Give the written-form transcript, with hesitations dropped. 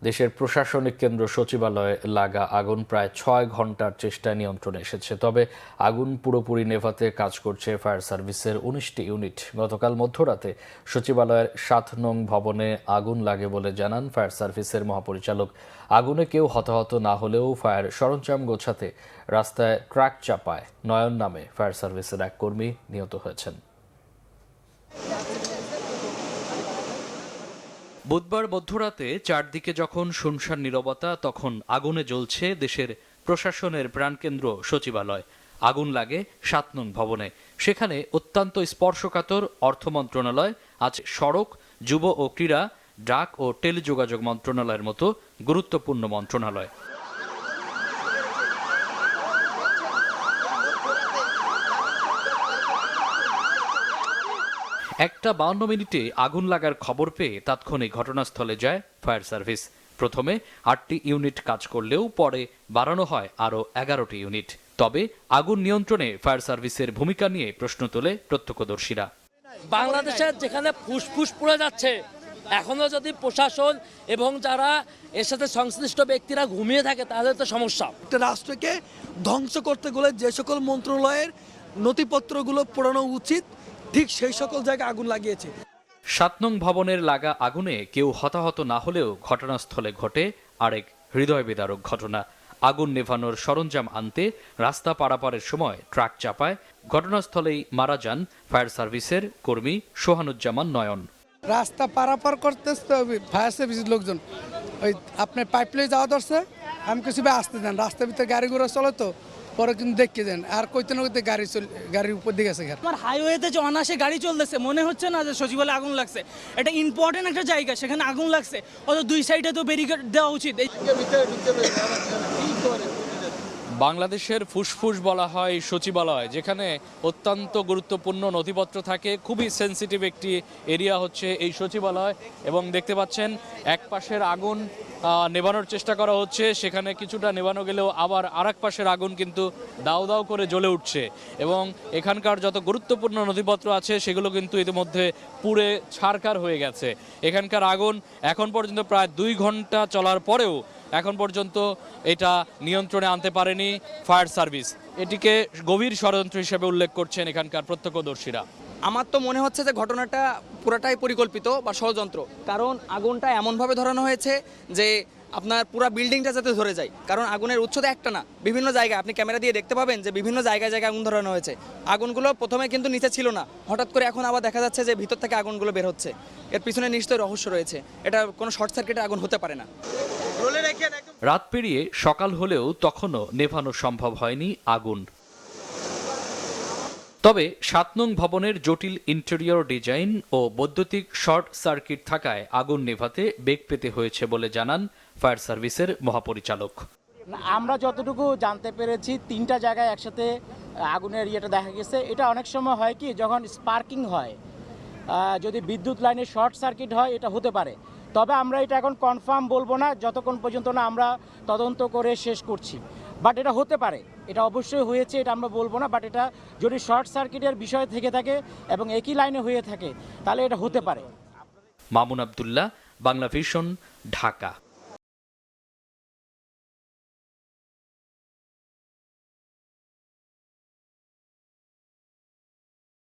দেশের প্রশাসনিক কেন্দ্র সচিবালয়ে লাগা আগুন প্রায় ৬ ঘন্টার চেষ্টায় নিয়ন্ত্রণে এসেছে। তবে আগুন পুরোপুরি নেভাতে কাজ করছে ফায়ার সার্ভিসের ১৯টি ইউনিট। গতকাল মধ্যরাতে সচিবালয়ের ৭ নং ভবনে আগুন লাগে বলে জানান ফায়ার সার্ভিসের মহাপরিচালক। আগুনে কেউ হতাহত না হলেও ফায়ার সরঞ্জাম গোছাতে রাস্তায় ট্রাক চাপায় নয়ন নামে ফায়ার সার্ভিসের এক কর্মী নিহত হয়েছেন। বুধবার মধ্যরাতে চারদিকে যখন শুনশান নীরবতা, তখন আগুনে জ্বলছে দেশের প্রশাসনের প্রাণকেন্দ্র সচিবালয়। আগুন লাগে ৭ নং ভবনে। সেখানে অত্যন্ত স্পর্শকাতর অর্থ মন্ত্রণালয়, আজ সড়ক, যুব ও ক্রীড়া, ডাক ও টেলিযোগাযোগ মন্ত্রণালয়ের মতো গুরুত্বপূর্ণ মন্ত্রণালয়। একটা ৫২ মিনিটে আগুন লাগার খবর পেয়ে তাৎক্ষণিক ঘটনাস্থলে যায় ফায়ার সার্ভিস। প্রথমে ৮টি ইউনিট কাজ করলেও পরে বাড়ানো হয় আরও ১১টি ইউনিট। তবে আগুন নিয়ন্ত্রণে ফায়ার সার্ভিসের ভূমিকা নিয়ে প্রশ্ন তোলে প্রত্যক্ষদর্শীরা। বাংলাদেশের যেখানে ফুসফুস পড়ে যাচ্ছে, এখনো যদি প্রশাসন এবং যারা এর সাথে সংশ্লিষ্ট ব্যক্তিরা ঘুমিয়ে থাকে তাদের তো সমস্যা। একটা রাষ্ট্রকে ধ্বংস করতে গেলে যে সকল মন্ত্রণালয়ের নথিপত্রগুলো পোড়ানো উচিত, ঠিক সেই সকল জায়গায় আগুন লাগিয়েছে। ৭ নং ভবনের লাগা আগুনে কেউ হতাহত না হলেও ঘটনাস্থলে ঘটে আরেক হৃদয় বিদারক ঘটনা। আগুন নেভানোর সরঞ্জাম আনতে রাস্তা পারাপারের সময় ট্রাক চাপায় ঘটনাস্থলেই মারা যান ফায়ার সার্ভিসের কর্মী সোহানুজ্জামান নয়ন। রাস্তা পারাপার করতে ফায়ার সার্ভিসের লোকজন ওই আপনার পাইপলাইন যাওয়া ধরছে, আমি কিছু আসতে দেন, রাস্তার ভিতরে গাড়ি ঘোড়া চলে তো পরে কিন্তু দেখতে দেন আর কইতে না কইতে গাড়ির উপর দিকে গেছে। আমার হাইওয়েতে যে অনাসে গাড়ি চলতেছে, মনে হচ্ছে না যে সচিবালয়ে আগুন লাগছে। এটা ইম্পর্টেন্ট একটা জায়গা, সেখানে আগুন লাগছে, অত দুই সাইডে তো ব্যারিকেড দেওয়া উচিত। বাংলাদেশের ফুসফুস বলা হয় সচিবালয়, যেখানে অত্যন্ত গুরুত্বপূর্ণ নথিপত্র থাকে। খুবই সেন্সিটিভ একটি এরিয়া হচ্ছে এই সচিবালয়। এবং দেখতে পাচ্ছেন এক পাশের আগুন নেভানোর চেষ্টা করা হচ্ছে, সেখানে কিছুটা নেভানো গেলেও আবার আরেক পাশের আগুন কিন্তু দাউ দাউ করে জ্বলে উঠছে। এবং এখানকার যত গুরুত্বপূর্ণ নথিপত্র আছে সেগুলো কিন্তু ইতিমধ্যে পুড়ে ছারখার হয়ে গেছে। এখানকার আগুন এখন পর্যন্ত প্রায় ২ ঘন্টা চলার পরেও এখন পর্যন্ত এটা নিয়ন্ত্রণে আনতে পারেনি ফায়ার সার্ভিস। এটিকে গভীর ষড়যন্ত্র হিসেবে উল্লেখ করছেন এখানকার প্রত্যক্ষদর্শীরা। আমার তো মনে হচ্ছে যে ঘটনাটা পুরাটাই পরিকল্পিত বা ষড়যন্ত্র, কারণ আগুনটা এমনভাবে ধরানো হয়েছে যে আপনার পুরো বিল্ডিংটা যাতে ধরে যায়। কারণ আগুনের উৎস তো একটা না, বিভিন্ন জায়গায় আপনি ক্যামেরা দিয়ে দেখতে পাবেন যে বিভিন্ন জায়গায় জায়গায় আগুন ধরানো হয়েছে। আগুনগুলো প্রথমে কিন্তু নিচে ছিল না, হঠাৎ করে এখন আবার দেখা যাচ্ছে যে ভিতর থেকে আগুনগুলো বের হচ্ছে। এর পিছনে নিশ্চয়ই রহস্য রয়েছে, এটা কোনো শর্ট সার্কিটের আগুন হতে পারে না। রাত পেরিয়ে সকাল হলেও তখনও নেভানো সম্ভব হয়নি আগুন। তবে ৭ নং ভবনের জটিল ইন্টেরিয়র ডিজাইন ও বৈদ্যুতিক শর্ট সার্কিট থাকায় আগুন নেভাতে বেগ পেতে হয়েছে বলে জানান ফায়ার সার্ভিসের মহাপরিচালক। আমরা যতটুকু জানতে পেরেছি ৩টা জায়গায় একসাথে আগুনের ইয়েটা দেখা গেছে। এটা অনেক সময় হয় কি, যখন স্পার্কিং হয়, যদি বিদ্যুৎ লাইনে শর্ট সার্কিট হয় এটা হতে পারে। তবে আমরা এটা এখন কনফার্ম বলবো না যতক্ষণ পর্যন্ত না আমরা তদন্ত করে শেষ করছি। বাট এটা হতে পারে, এটা অবশ্যই হয়েছে, এটা আমরা বলবো না। বাট এটা যদি শর্ট সার্কিটের বিষয় থেকে থাকে এবং একই লাইনে হয়ে থাকে তাহলে এটা হতে পারে। মামুন আব্দুল্লাহ, বাংলা ভিশন, ঢাকা।